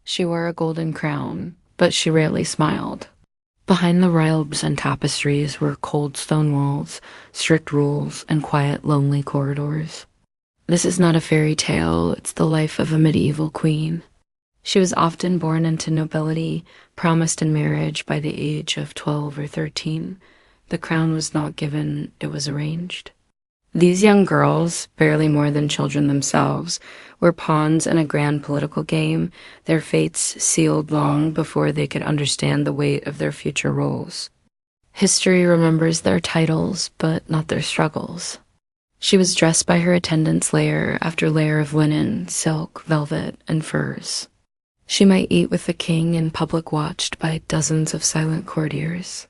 She wore a golden crown, but she rarely smiled. Behind the robes and tapestries were cold stone walls, strict rules, and quiet, lonely corridors. This is not a fairy tale, it's the life of a medieval queen. She was often born into nobility, promised in marriage by the age of 12 or 13. The crown was not given, it was arranged. These young girls, barely more than children themselves, were pawns in a grand political game, their fates sealed long before they could understand the weight of their future roles. History remembers their titles, but not their struggles. She was dressed by her attendants layer after layer of linen, silk, velvet, and furs. She might eat with the king in public watched by dozens of silent courtiers.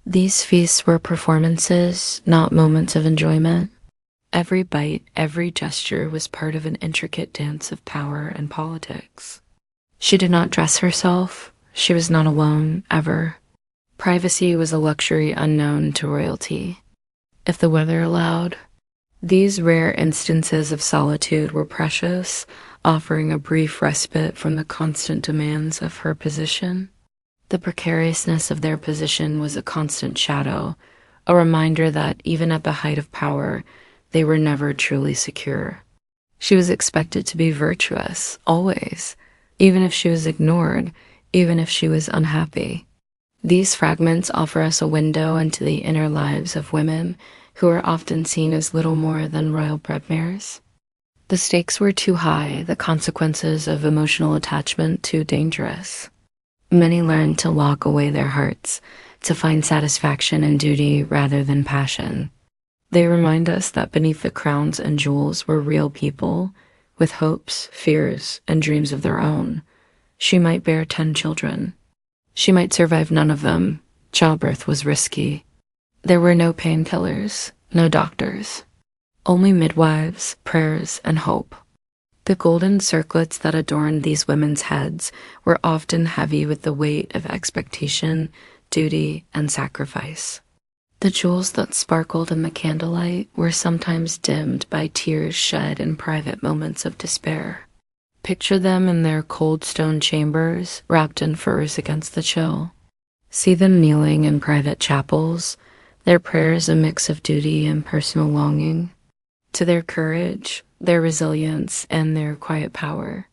These feasts were performances, not moments of enjoyment. Every bite, every gesture was part of an intricate dance of power and politics. She did not dress herself. She was not alone, ever. Privacy was a luxury unknown to royalty. If the weather allowed, these rare instances of solitude were precious, offering a brief respite from the constant demands of her position. The precariousness of their position was a constant shadow, a reminder that even at the height of power, they were never truly secure. She was expected to be virtuous, always, even if she was ignored, even if she was unhappy. These fragments offer us a window into the inner lives of women who are often seen as little more than royal breadmares. The stakes were too high, the consequences of emotional attachment too dangerous. Many learned to lock away their hearts, to find satisfaction in duty rather than passion. They remind us that beneath the crowns and jewels were real people, with hopes, fears, and dreams of their own. She might bear 10 children. She might survive none of them. Childbirth was risky. There were no painkillers, no doctors. Only midwives, prayers, and hope. The golden circlets that adorned these women's heads were often heavy with the weight of expectation, duty, and sacrifice. The jewels that sparkled in the candlelight were sometimes dimmed by tears shed in private moments of despair. Picture them in their cold stone chambers, wrapped in furs against the chill. See them kneeling in private chapels, their prayers a mix of duty and personal longing. To their courage, their resilience, and their quiet power.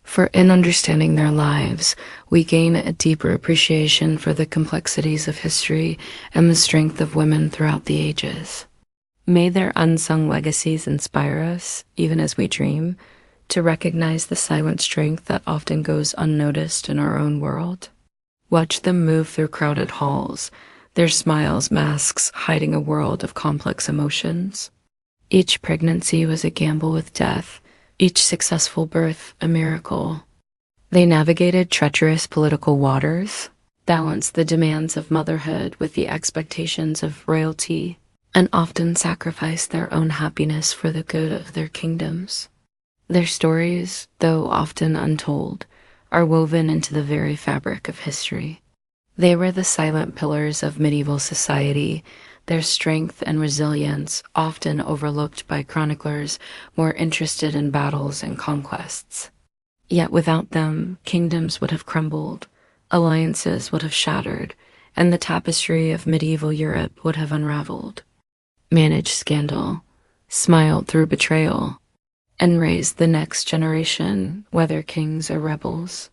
For in understanding their lives, we gain a deeper appreciation for the complexities of history and the strength of women throughout the ages. May their unsung legacies inspire us, even as we dream, to recognize the silent strength that often goes unnoticed in our own world. Watch them move through crowded halls, their smiles masks hiding a world of complex emotions. Each pregnancy was a gamble with death, each successful birth a miracle. They navigated treacherous political waters, balanced the demands of motherhood with the expectations of royalty, and often sacrificed their own happiness for the good of their kingdoms. Their stories, though often untold, are woven into the very fabric of history. They were the silent pillars of medieval society, their strength and resilience often overlooked by chroniclers more interested in battles and conquests. Yet without them, kingdoms would have crumbled, alliances would have shattered, and the tapestry of medieval Europe would have unraveled. Managed scandal, smiled through betrayal, and raised the next generation, whether kings or rebels.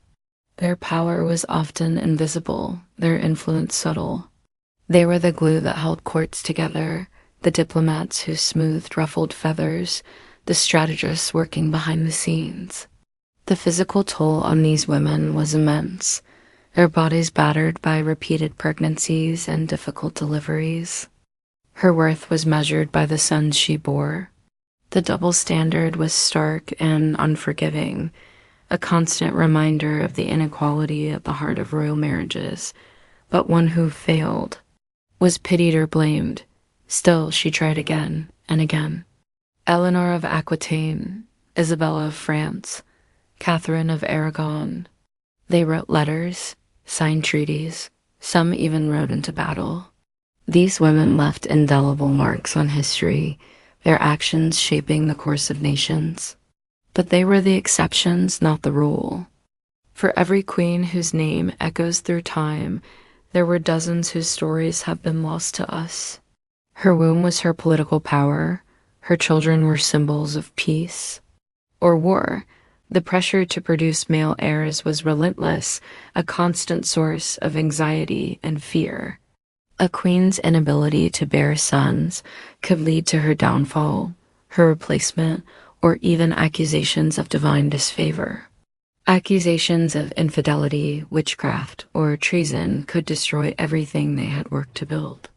Their power was often invisible, their influence subtle. They were the glue that held courts together, the diplomats who smoothed ruffled feathers, the strategists working behind the scenes. The physical toll on these women was immense, their bodies battered by repeated pregnancies and difficult deliveries. Her worth was measured by the sons she bore. The double standard was stark and unforgiving, a constant reminder of the inequality at the heart of royal marriages. But one who failed was pitied or blamed. Still, she tried again and again. Eleanor of Aquitaine, Isabella of France, Catherine of Aragon. They wrote letters, signed treaties, some even rode into battle. These women left indelible marks on history, their actions shaping the course of nations. But they were the exceptions, not the rule. For every queen whose name echoes through time, there were dozens whose stories have been lost to us. Her womb was her political power. Her children were symbols of peace or war. The pressure to produce male heirs was relentless, a constant source of anxiety and fear. A queen's inability to bear sons could lead to her downfall, her replacement, or even accusations of divine disfavor. Accusations of infidelity, witchcraft, or treason could destroy everything they had worked to build.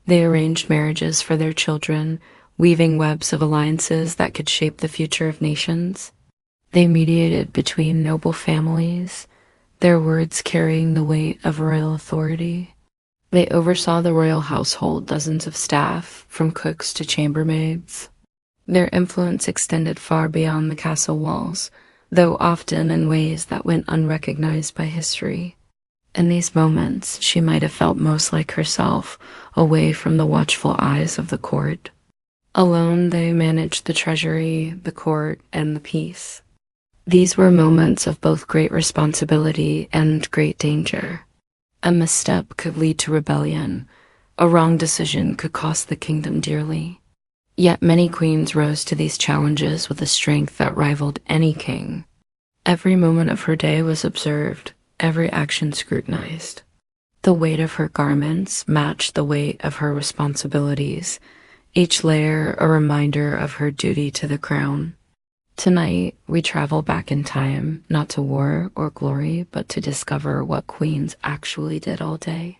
They arranged marriages for their children, weaving webs of alliances that could shape the future of nations. They mediated between noble families, their words carrying the weight of royal authority. They oversaw the royal household, dozens of staff, from cooks to chambermaids. Their influence extended far beyond the castle walls, though often in ways that went unrecognized by history. In these moments, she might have felt most like herself, away from the watchful eyes of the court. Alone, they managed the treasury, the court, and the peace. These were moments of both great responsibility and great danger. A misstep could lead to rebellion. A wrong decision could cost the kingdom dearly. Yet many queens rose to these challenges with a strength that rivaled any king. Every moment of her day was observed, every action scrutinized. The weight of her garments matched the weight of her responsibilities, each layer a reminder of her duty to the crown. Tonight, we travel back in time, not to war or glory, but to discover what queens actually did all day.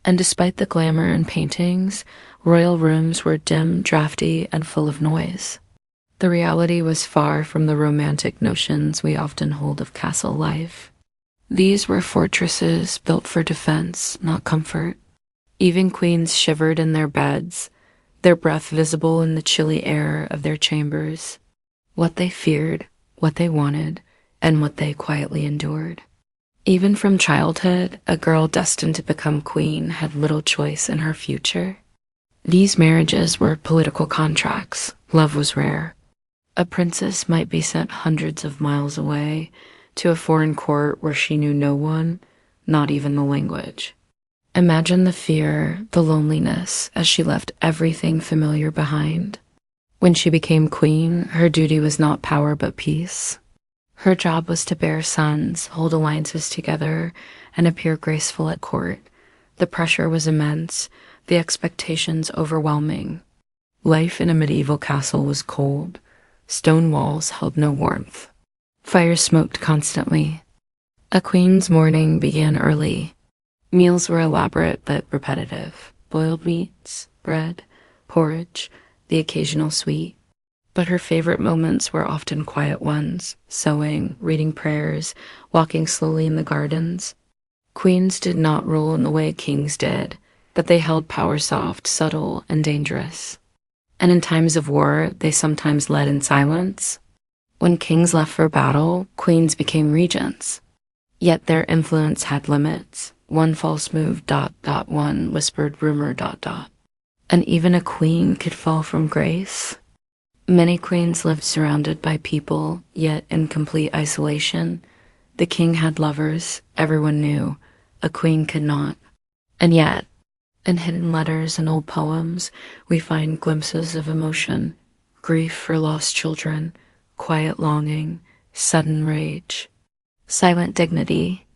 And despite the glamour in paintings, royal rooms were dim, drafty, and full of noise. The reality was far from the romantic notions we often hold of castle life. These were fortresses built for defense, not comfort. Even queens shivered in their beds, their breath visible in the chilly air of their chambers. What they feared, what they wanted, and what they quietly endured. Even from childhood, a girl destined to become queen had little choice in her future. These marriages were political contracts. Love was rare. A princess might be sent hundreds of miles away to a foreign court where she knew no one, not even the language. Imagine the fear, the loneliness, as she left everything familiar behind. When she became queen, her duty was not power but peace. Her job was to bear sons, hold alliances together, and appear graceful at court. The pressure was immense, the expectations overwhelming. Life in a medieval castle was cold. Stone walls held no warmth. Fire smoked constantly. A queen's morning began early. Meals were elaborate but repetitive. Boiled meats, bread, porridge, the occasional sweet. But her favorite moments were often quiet ones, sewing, reading prayers, walking slowly in the gardens. Queens did not rule in the way kings did, but they held power soft, subtle, and dangerous. And in times of war, they sometimes led in silence. When kings left for battle, queens became regents. Yet their influence had limits. One false move, ... one whispered rumor, ... And even a queen could fall from grace. Many queens lived surrounded by people, yet in complete isolation. The king had lovers, everyone knew. A queen could not. And yet, in hidden letters and old poems, we find glimpses of emotion, grief for lost children, quiet longing, sudden rage, silent dignity.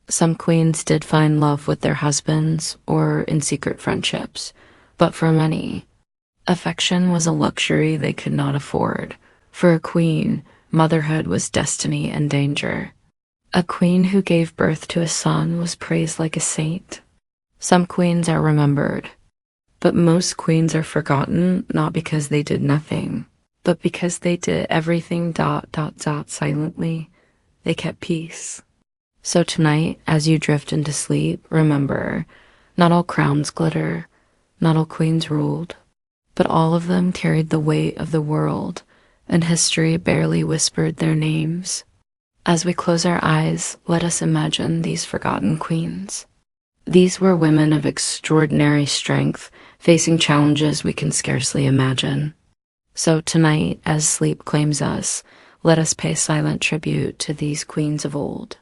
Some queens did find love with their husbands or in secret friendships, but for many, affection was a luxury they could not afford. For a queen, motherhood was destiny and danger. A queen who gave birth to a son was praised like a saint. Some queens are remembered, but most queens are forgotten not because they did nothing, but because they did everything ... silently. They kept peace. So tonight, as you drift into sleep, remember, not all crowns glitter, not all queens ruled, but all of them carried the weight of the world, and history barely whispered their names. As we close our eyes, let us imagine these forgotten queens. These were women of extraordinary strength, facing challenges we can scarcely imagine. So tonight, as sleep claims us, let us pay silent tribute to these queens of old.